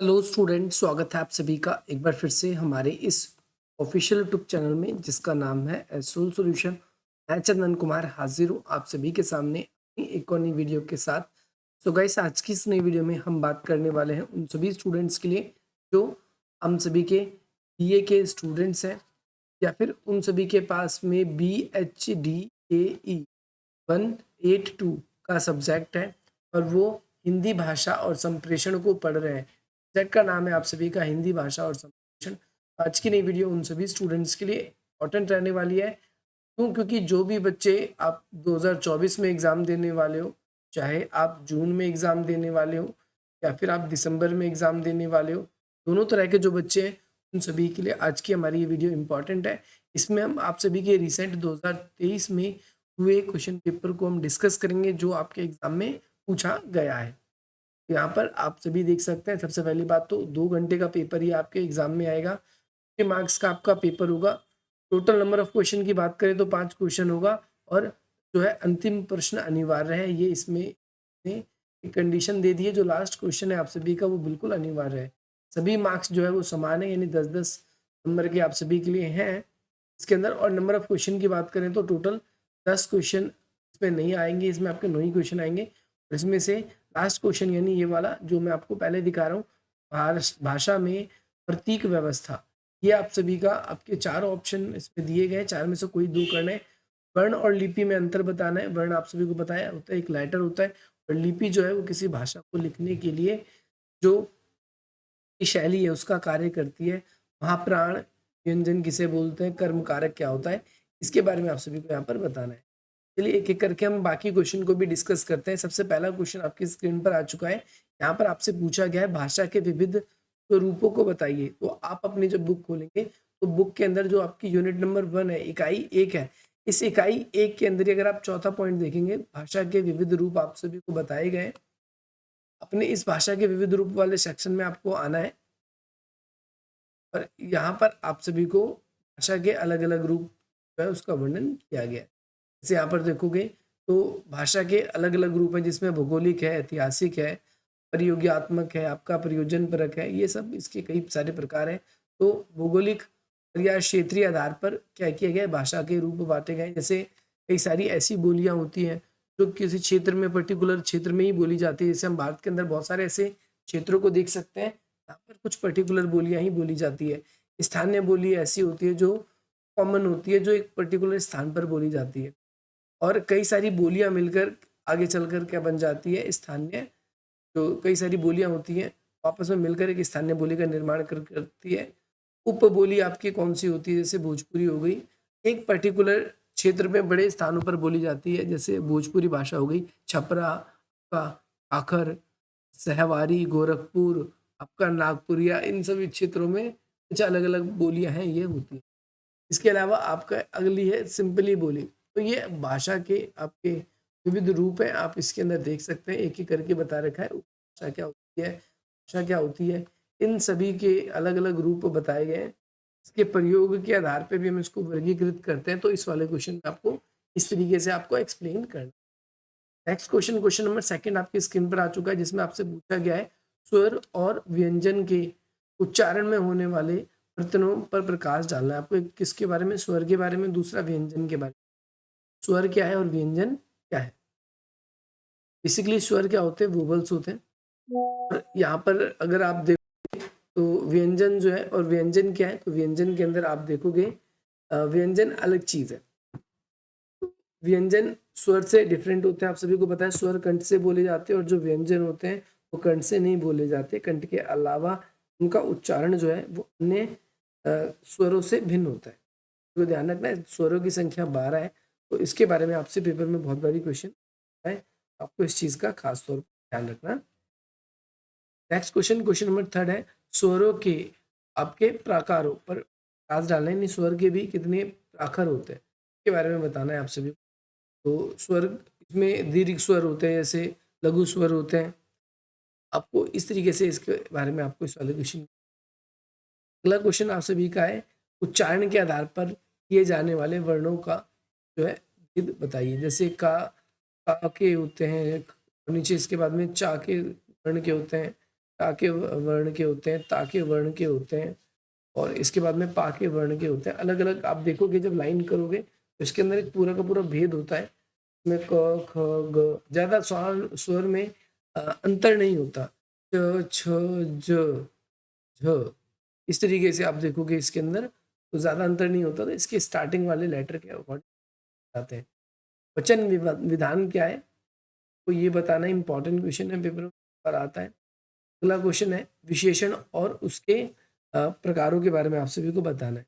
Hello student, स्वागत है आप सभी का एक बार फिर से हमारे इस ऑफिशियल यूट्यूब चैनल में जिसका नाम है एसोल सॉल्यूशन। मैं चंदन कुमार हाजिर हूँ आप सभी के सामने अपनी एक और नई वीडियो के साथ। सो गाइस, आज की इस नई वीडियो में हम बात करने वाले हैं उन सभी स्टूडेंट्स के लिए जो हम सभी के बीए के स्टूडेंट्स हैं या फिर उन सभी के पास में BHDAE 182 का सब्जेक्ट है और वो हिंदी भाषा और संप्रेषण को पढ़ रहे हैं। सब्जेक्ट का नाम है आप सभी का हिंदी भाषा और संप्रेषण। आज की नई वीडियो उन सभी स्टूडेंट्स के लिए इम्पोर्टेंट रहने वाली है। क्यों? क्योंकि जो भी बच्चे आप 2024 में एग्ज़ाम देने वाले हो, चाहे आप जून में एग्ज़ाम देने वाले हो या फिर आप दिसंबर में एग्ज़ाम देने वाले हो, दोनों तरह के जो बच्चे हैं उन सभी के लिए आज की हमारी ये वीडियो इम्पॉर्टेंट है। इसमें हम आप सभी के रिसेंट 2023 में हुए क्वेश्चन पेपर को हम डिस्कस करेंगे जो आपके एग्ज़ाम में पूछा गया है। यहाँ पर आप सभी देख सकते हैं, सबसे पहली बात तो 2 घंटे का पेपर ही आपके एग्ज़ाम में आएगा। कितने मार्क्स का आपका पेपर होगा? टोटल नंबर ऑफ क्वेश्चन की बात करें तो 5 क्वेश्चन होगा और जो है अंतिम प्रश्न अनिवार्य है। ये इसमें ने एक कंडीशन दे दी है, जो लास्ट क्वेश्चन है आप सभी का वो बिल्कुल अनिवार्य है। सभी मार्क्स जो है वो समान है, यानी 10-10 नंबर के आप सभी के लिए हैं इसके अंदर। और नंबर ऑफ क्वेश्चन की बात करें तो टोटल 10 क्वेश्चन इसमें नहीं आएंगे, इसमें आपके 9 ही क्वेश्चन आएंगे। इसमें से लास्ट क्वेश्चन यानी ये वाला जो मैं आपको पहले दिखा रहा हूँ, भाषा में प्रतीक व्यवस्था, ये आप सभी का आपके 4 ऑप्शन इसमें दिए गए हैं, 4 में से कोई 2 करना है। वर्ण और लिपि में अंतर बताना है। वर्ण आप सभी को बताया होता है, एक लेटर होता है, और लिपि जो है वो किसी भाषा को लिखने के लिए जो शैली है उसका कार्य करती है। महाप्राण व्यंजन किसे बोलते हैं, कर्म कारक क्या होता है, इसके बारे में आप सभी को यहाँ पर बताना है। चलिए एक एक करके हम बाकी क्वेश्चन को भी डिस्कस करते हैं। सबसे पहला क्वेश्चन आपकी स्क्रीन पर आ चुका है। यहाँ पर आपसे पूछा गया है भाषा के विविध स्वरूपों को बताइए। तो आप अपनी जब बुक खोलेंगे तो बुक के अंदर जो आपकी यूनिट नंबर 1 है, इकाई 1 है, इस इकाई 1 के अंदर ही अगर आप चौथा पॉइंट देखेंगे, भाषा के विविध रूप आप सभी को बताए गए हैं। अपने इस भाषा के विविध रूप वाले सेक्शन में आपको आना है और यहाँ पर आप सभी को भाषा के अलग-अलग रूप जो है उसका वर्णन किया गया है। जैसे यहाँ पर देखोगे तो भाषा के अलग-अलग रूप हैं, जिसमें भौगोलिक है, ऐतिहासिक है, प्रयोगात्मक है, आपका प्रयोजनपरक है, ये सब इसके कई सारे प्रकार हैं। तो भौगोलिक या क्षेत्रीय आधार पर क्या किया गया है, भाषा के रूप बाँटे गए हैं। जैसे कई सारी ऐसी बोलियाँ होती हैं जो किसी क्षेत्र में, पर्टिकुलर क्षेत्र में ही बोली जाती है। जैसे हम भारत के अंदर बहुत सारे ऐसे क्षेत्रों को देख सकते हैं, यहाँ पर कुछ पर्टिकुलर बोलियाँ ही बोली जाती है। स्थानीय बोली ऐसी होती है जो कॉमन होती है, जो एक पर्टिकुलर स्थान पर बोली जाती है। और कई सारी बोलियाँ मिलकर आगे चलकर क्या बन जाती है, स्थानीय, जो कई सारी बोलियाँ होती हैं आपस में मिलकर एक स्थानीय बोली का निर्माण करती है। उपबोली आपकी कौन-सी होती है? जैसे भोजपुरी हो गई, एक पर्टिकुलर क्षेत्र में बड़े स्थानों पर बोली जाती है, जैसे भोजपुरी भाषा हो गई, छपरा, आपका आखर, सहवारी, गोरखपुर, आपका नागपुरिया, इन सभी क्षेत्रों में कुछ अलग-अलग बोलियाँ हैं, ये होती हैं। इसके अलावा आपका अगली है सिंपली बोली। तो ये भाषा के आपके विविध रूप हैं, आप इसके अंदर देख सकते हैं, एक-एक करके बता रखा है। उपभाषा क्या होती है, भाषा क्या होती है, इन सभी के अलग-अलग रूप बताए गए हैं। इसके प्रयोग के आधार पे भी हम इसको वर्गीकृत करते हैं, तो इस वाले क्वेश्चन में आपको इस तरीके से आपको एक्सप्लेन करना है। नेक्स्ट क्वेश्चन, क्वेश्चन नंबर 2 आपकी स्क्रीन पर आ चुका है, जिसमें आपसे पूछा गया है स्वर और व्यंजन के उच्चारण में होने वाले परिवर्तनों पर प्रकाश डालना है। आपको किसके बारे में, स्वर के बारे में, दूसरा व्यंजन के बारे में। स्वर क्या है और व्यंजन क्या है? बेसिकली स्वर क्या होते हैं, वोवल्स होते हैं। और यहाँ पर अगर आप देखो तो व्यंजन जो है और व्यंजन क्या है, तो व्यंजन के अंदर आप देखोगे व्यंजन अलग चीज है। व्यंजन स्वर से डिफरेंट होते हैं, आप सभी को पता है। स्वर कंठ से बोले जाते हैं और जो व्यंजन होते हैं वो कंठ से नहीं बोले जाते। कंठ के अलावा उनका उच्चारण जो है वो अन्य स्वरों से भिन्न होता है। तो ध्यान रखना है, स्वरों की संख्या 12 है, तो इसके बारे में आपसे पेपर में बहुत बड़ी क्वेश्चन है, आपको इस चीज का खास तौर पर ध्यान रखना। नेक्स्ट क्वेश्चन, क्वेश्चन नंबर 3 है स्वरों के आपके प्रकारों पर खास डालना है, यानी स्वर के भी कितने प्रकार होते हैं इसके बारे में बताना है आप सभी। तो स्वर इसमें दीर्घ स्वर होते हैं, जैसे लघु स्वर होते हैं। आपको इस तरीके से इसके बारे में आपको इस वाले क्वेश्चन। अगला क्वेश्चन आप सभी का है उच्चारण के आधार पर किए जाने वाले वर्णों का जो है भेद बताइए। जैसे का के होते हैं, और नीचे इसके बाद में चा के वर्ण के होते हैं, टा के वर्ण के होते हैं, ता के वर्ण के होते हैं और इसके बाद में पा के वर्ण के होते हैं। अलग-अलग आप देखोगे जब लाइन करोगे तो इसके अंदर एक पूरा का पूरा भेद होता है। इसमें क, ख, ग ज़्यादा स्वर में अंतर नहीं होता। च, छ, ज, झ इस तरीके से आप देखोगे इसके अंदर तो ज़्यादा अंतर नहीं होता, तो इसके स्टार्टिंग वाले लेटर के अकॉर्डिंग आते हैं। वचन विधान क्या है? तो ये बताना इम्पोर्टेंट क्वेश्चन है, पेपर में पर आता है। अगला क्वेश्चन है विशेषण और उसके प्रकारों के बारे में आप सभी को बताना है।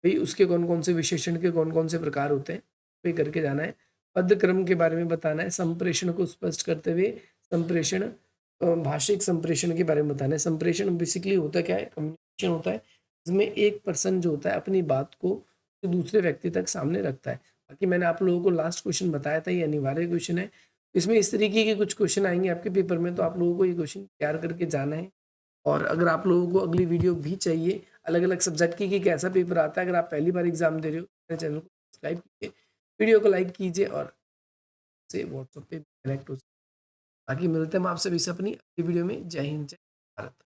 भाई उसके कौन-कौन से विशेषण के कौन-कौन से प्रकार होते हैं, ये करके जाना है। पद क्रम के बारे में बताना है। संप्रेषण को स्पष्ट करते हुए संप्रेषण भाषिक संप्रेषण के बारे में बताना है। संप्रेषण बेसिकली होता क्या है? कम्युनिकेशन होता है, जिसमें एक पर्सन जो होता है अपनी बात को दूसरे व्यक्ति तक सामने रखता है। बाकी मैंने आप लोगों को लास्ट क्वेश्चन बताया था, ये अनिवार्य क्वेश्चन है। इसमें इस तरीके के कुछ क्वेश्चन आएँगे आपके पेपर में, तो आप लोगों को ये क्वेश्चन तैयार करके जाना है। और अगर आप लोगों को अगली वीडियो भी चाहिए अलग-अलग सब्जेक्ट की कि कैसा पेपर आता है, अगर आप पहली बार एग्ज़ाम दे रहे हो, मेरे चैनल को सब्सक्राइब कीजिए, वीडियो को लाइक कीजिए और से व्हाट्सएप पे कनेक्ट हो। बाकी मिलते हैं हम आप सभी से अपनी अगली वीडियो में। जय हिंद, जय भारत।